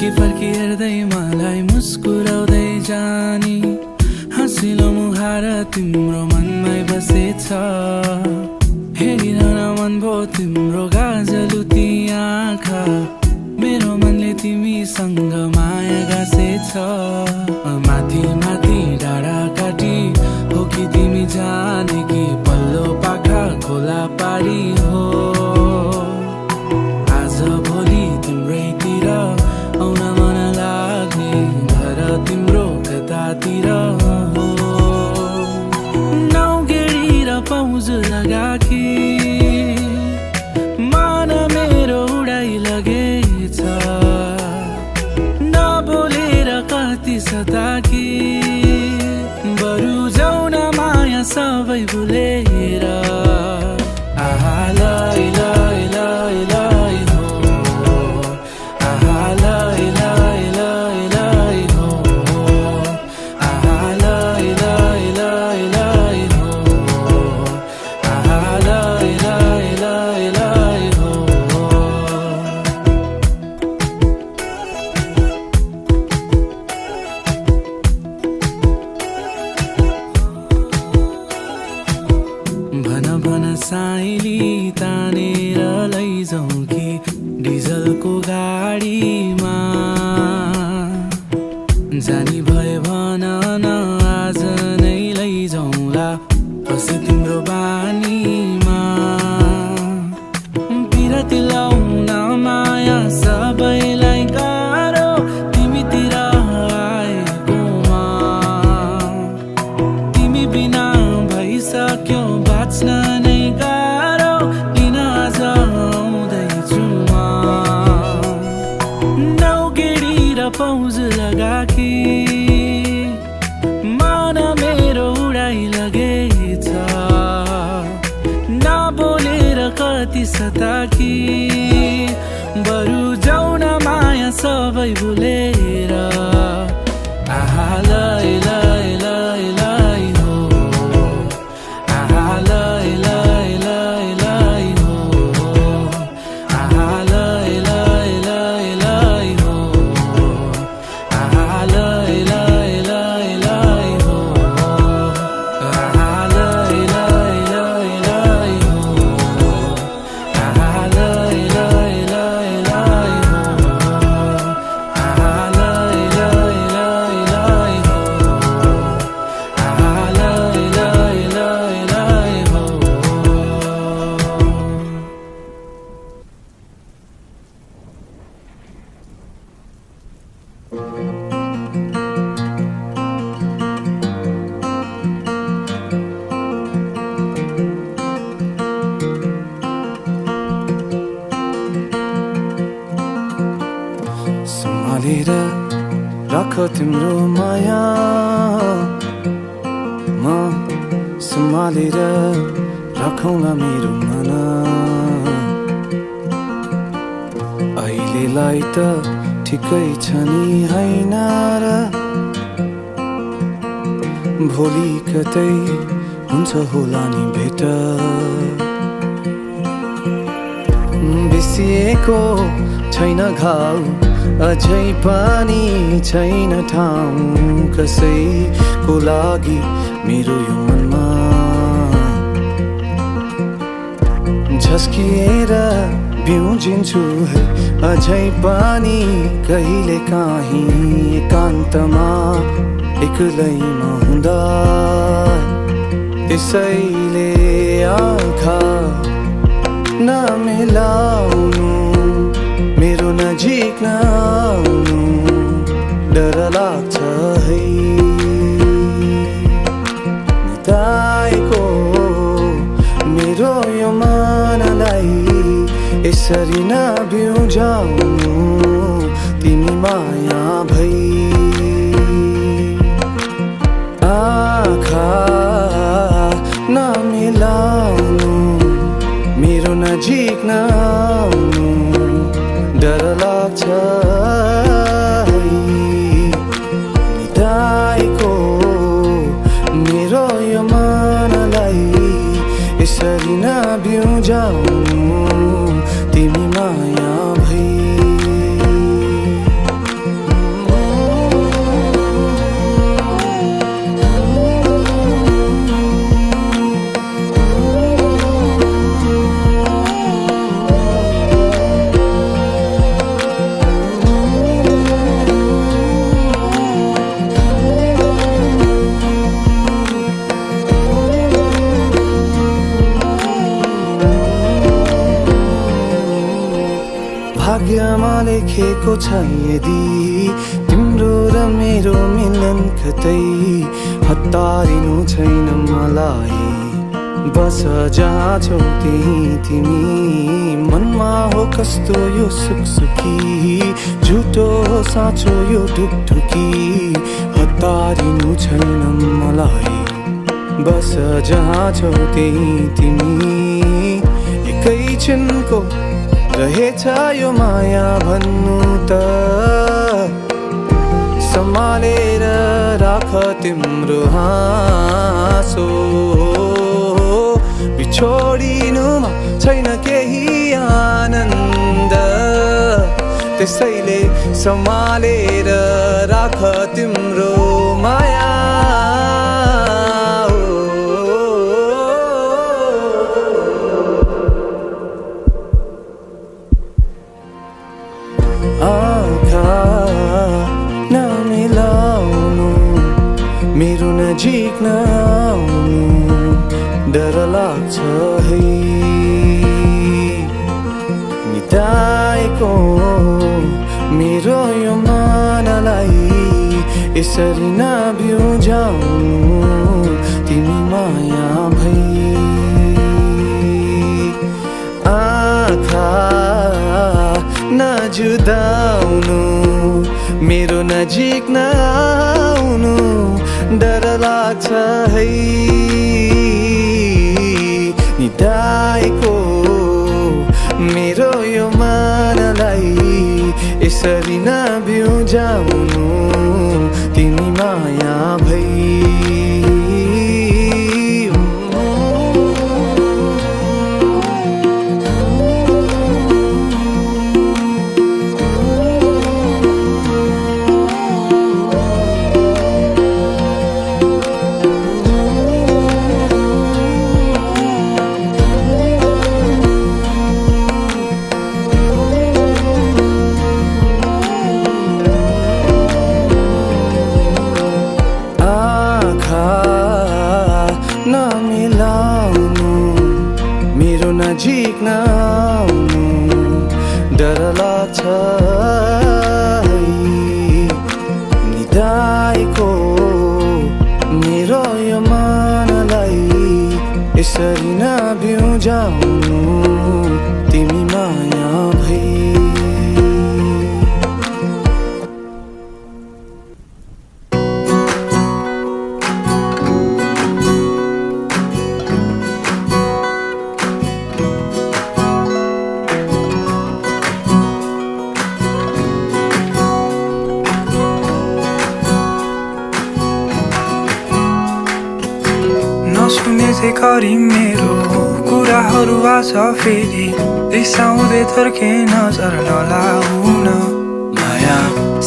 फर्की फर्की हेर्दै मलाई मुस्कुराउँदै जानी हँसिलो मुहार तिम्रो मनमै बसेछ हेरिरहन मन भो तिम्रो गाजलुती आँखा मेरो मनले तिमीसँग माया गासेछ माथि माथि डाँडा काटी हो कि तिमी जाने कि पल्लो पाखा खोला पारी हो आज भोलि तिम्रैतिर आउन मन लाग्ने घर तिम्रो कतातिर हो नाउगेडी र पाउज लगाकी मन मेरो उडाइ लगेछ नबोलेर कति सताकी बरु जाउन माया सबै भुलेर आहा लै लै लै लै हो आहा लै लै लै लै हो आहा लै लै लै लै हो आहा लै लै लै लै हो भन भन साइली तानेर लैजाउँ कि डिजलको गाडीमा जानी भए भन न आज नै लैजाउँला पछि तिम्रो बानीमा पिरती लाउन माया सबैलाई गाह्रो तिमीतिर आएकोमा तिमी बिना भइसक्यो बाँच्न नै गाह्रो किन आज आउँदैछु म नाउगेडी र पाउज लगाकी मन मेरो उडाइ लगेछ नबोलेर कति सताकी बरु जाउन माया सबै भुलेर आहा लै लै लै लै हो आहा लै लै लै लै हो आहा लै लै लै लै हो आहा लै लै लै लै हो आहा लै लै लै लै हो आहा लै लै लै लै हो आहा लै लै लै लै हो आहा लै लै लै लै हो सम्हालेर राख तिम्रो माया म सम्हालेर राखौँला मेरो मन अहिलेलाई त ठिकै छ नि हैन र भोलि कतै हुन्छ होला नि भेट बिर्सिएको छैन घाउ अझै पनि छैन ठाउँ कसैको लागि मेरो यो मनमा झस्किएर बिउजिन्छु है अझै पनि कहिले काहीँ एकान्तमा एक्लैमा हुँदा त्यसैले आँखा नमिलाउनु मेरो नजिक नआउनु डर लाग्छ है निताएको मेरो यो मनलाई यसरी नबिउजाउनु तिमी माया भई आँखा नमिलाउनु मेरो नजिक नआउनु डर लाग्छ निताएको मेरो यो मनलाई यसरी नबिउजाउनु तिमी माया भई भाग्यमा लेखेको छ यदि तिम्रो र मेरो मिलन कतै हतारिनु छैन मलाई बस जहाँ छौ त्यही तिमी मनमा हो कस्तो यो सुखसुखी झुटो हो साँचो यो ढुकढुकी हतारिनु छैन मलाई बस जहाँ छौ त्यही तिमी एकैछिनको रहेछ यो माया भन्नु त सम्हालेर राख तिम्रो हाँसो बिछोडिनुमा छैन केही आनन्द त्यसैले सम्हालेर राख तिम्रो माया आँखा नमिलाउनु मेरो नजिक नआउनु डर लाग्छ है निदाएको मेरो यो मनलाई यसरी नबिउजाउनु तिमी माया भई आँखा नजुदाउनु मेरो नजिक नआउनु डर लाग्छ है निदाएको मेरो यो मनलाई यसरी नबिउजाउनु तिमी माया भई नमिलाउनु मेरो नजिक नआउनु डर लाग्छ है निदाएको मेरो यो मनलाई यसरी नबिउजाउनु तिमी माया भई नसुने चाहिँ गरी मेरो कुराहरू आज फेरि रिसाउँदै थर्के नजर नलाउन माया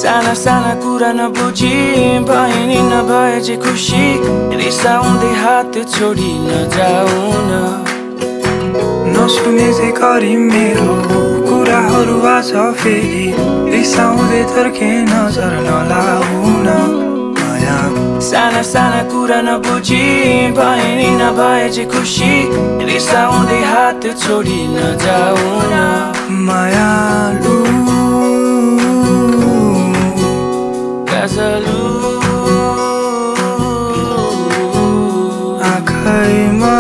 साना साना कुरा नबुझी बहिनी नभए चाहिँ खुसी रिसाउँदै हात छोडी नजाउन नसुने चाहिँ गरी मेरो कुराहरू आज फेरि रिसाउँदै थर्के नजर नलाउन साना साना कुरा नबुझी बहिनी नभए चाहिँ खुसी रिसाउँदै हात छोडी नजाउन मायालु गजलु आँखैमा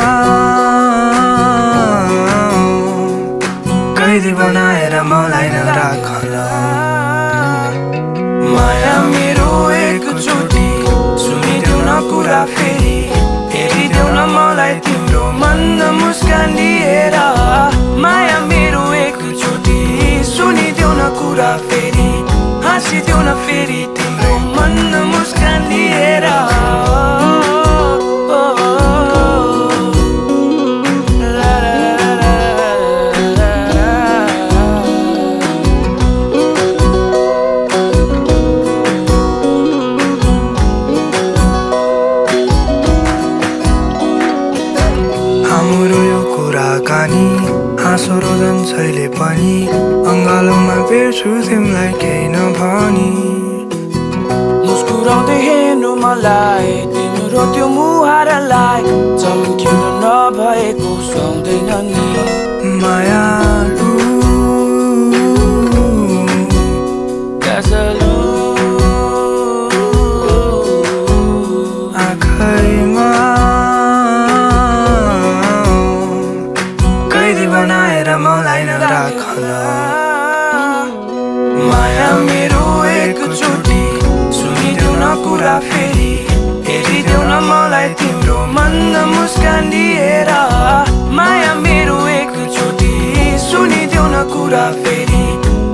कैदी बनाएर मलाई नराखन माया मेरो एकचोटि सुनिदेऊ न कुरा फेरि हेरिदेऊ न मलाई तिम्रो मनमा मुस्कान लिएर माया मेरो एकचोटि सुनिदेऊ न कुरा फेरि हाँसिदेऊ न फेरि तिम्रो मनमा मुस्कान लिएर हाँसो रोदन छैले पनि अङ्गालोमा बेर्छु तिमीलाई केही नभनी मुस्कुराउँदै हेर्नु मलाई तिम्रो त्यो मुहारलाई चम्किनु नभएको सुहाउँदैन नि मायालु बनाएर मलाई नराखन माया मेरो एकचोटि सुनिदेऊ न कुरा फेरि हेरिदेऊ न मलाई तिम्रो मन्द मुस्कान लिएर माया मेरो एकचोटि सुनिदेऊ न कुरा फेरि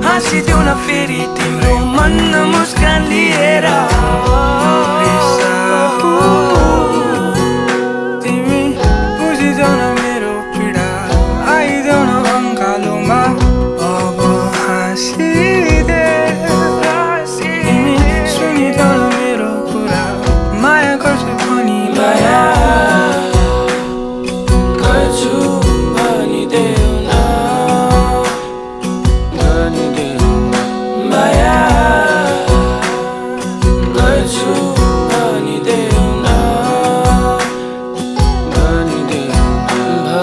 हाँसिदेऊ न फेरि तिम्रो मन्द मुस्कान लिएर तिमी बुझिदेऊ न मेरो पीडा आइदेऊ न अङ्गालोमा अब हाँसिदे तिमी सुनिदेऊ न मेरो कुरा माया गर्छु भनी माया गर्छु भनिदेऊ न भनिदेऊ माया गर्छु भनिदेऊ न भनिदेऊ न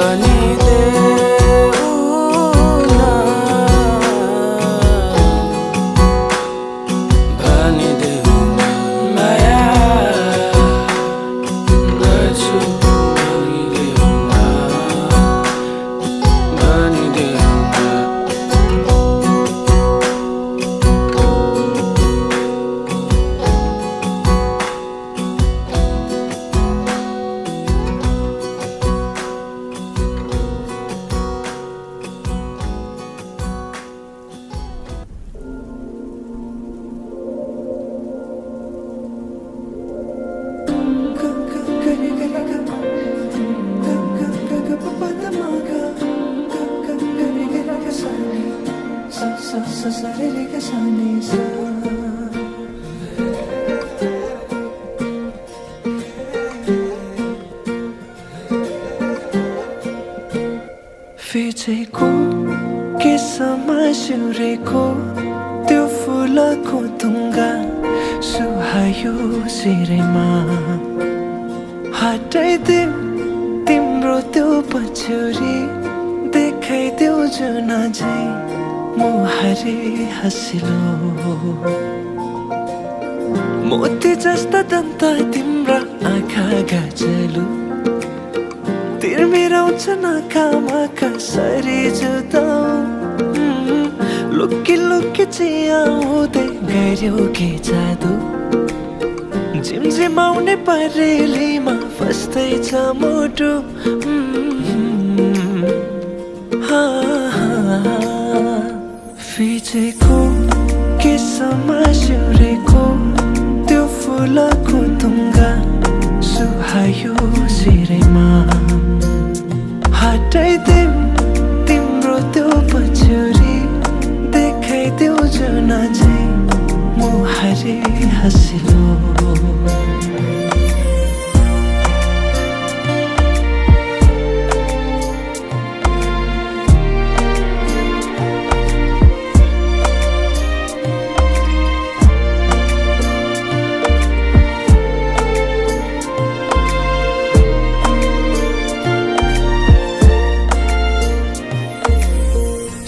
भनिदेऊ न माया गर्छु भनिदेऊ न भनिदेऊ न फिचेको केसमा सिउरेको त्यो फुलको तुङ्गा सुहायो शिरमा हटाइदेऊ तिम्रो त्यो पछ्यौरी देखाइदेऊ जुन झै मुहारी हँसिलो मोती जस्ता दन्त तिम्रा आँखा गाजलु तिर्मिराउँछ नाकामा कसरी जुदाऊ लुकी लुकी चियाउँदै गऱ्यौ के जादु झिमझिमाउने परेलीमा फस्दैछ मुटु फिचेको केसमा सिउरेको त्यो फुलको तुङ्गा सुहायो शिरमा हटाइदेऊ तिम्रो त्यो पछ्यौरी देखाइदेऊ जुन झै मुहारी हँसिलो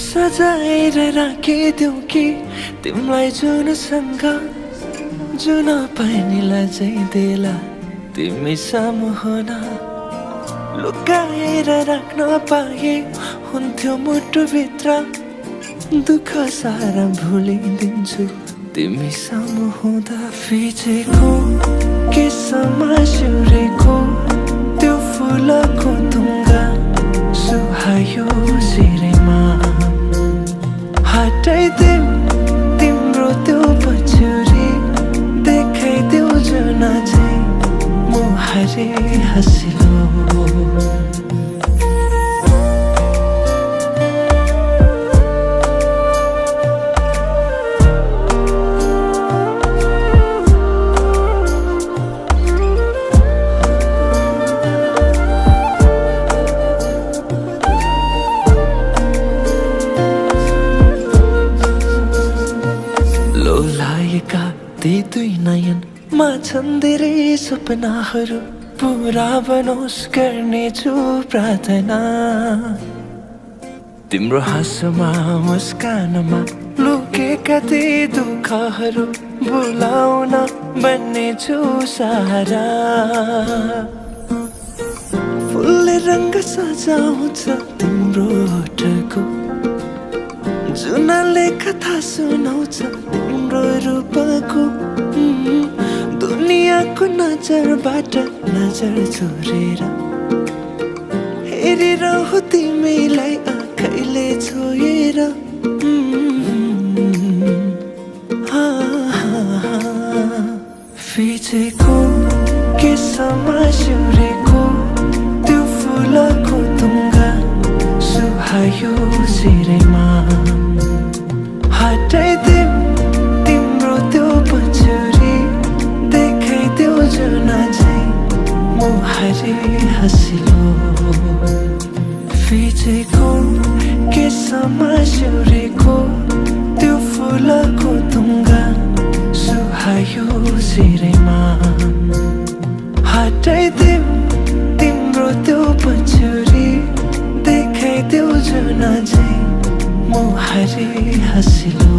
सजाएर राखिदेऊ कि तिमीलाई जुनसँग जुन पानीलाई चाहिँ तिमी सामु हुन लुकाएर राख्न पाए हुन्थ्यो मुटुभित्र दुःख सारा भुलिदिन्छु तिमी सामु हुँदा फिचेको केसमा सिउरेको त्यो फुलको तुङ्गा सुहायो शिरमा हटाइदेऊ तिम्रो त्यो पछ्यौरी देखाइदेऊ जुन झै मुहारी हँसिलो ती दुई नयनमा छन् धेरै सपनाहरू पुरा बनोस् गर्नेछु प्रार्थना तिम्रो हाँसोमा मुस्कानमा लुकेका ती दुःखहरू भुलाउन बन्नेछु सहारा फुलले रङ्ग सजाउँछ तिम्रो तिम्रो ओठको जुनले कथा सुनाउँछ तिम्रो रूपको दुनियाँको नजरबाट नजर चोरेर हेरिरहु तिमीलाई आँखैले छोएर फिचेको केसमा सिउरेको त्यो फुलको तुङ्गा सुहायो सिरैमा हटाइदिउँ तिम्रो त्यो पछुरी देखाइदेऊ जुन चाहिँ मुहारी हँसिलो फिचेको केसमा सिउरेको त्यो फुलको तुङ्गा सुहायो सिरैमा हटाइदिउँ तिम्रो त्यो पछुरी देखाइदेऊ जुन चाहिँ मुहारी हँसिलो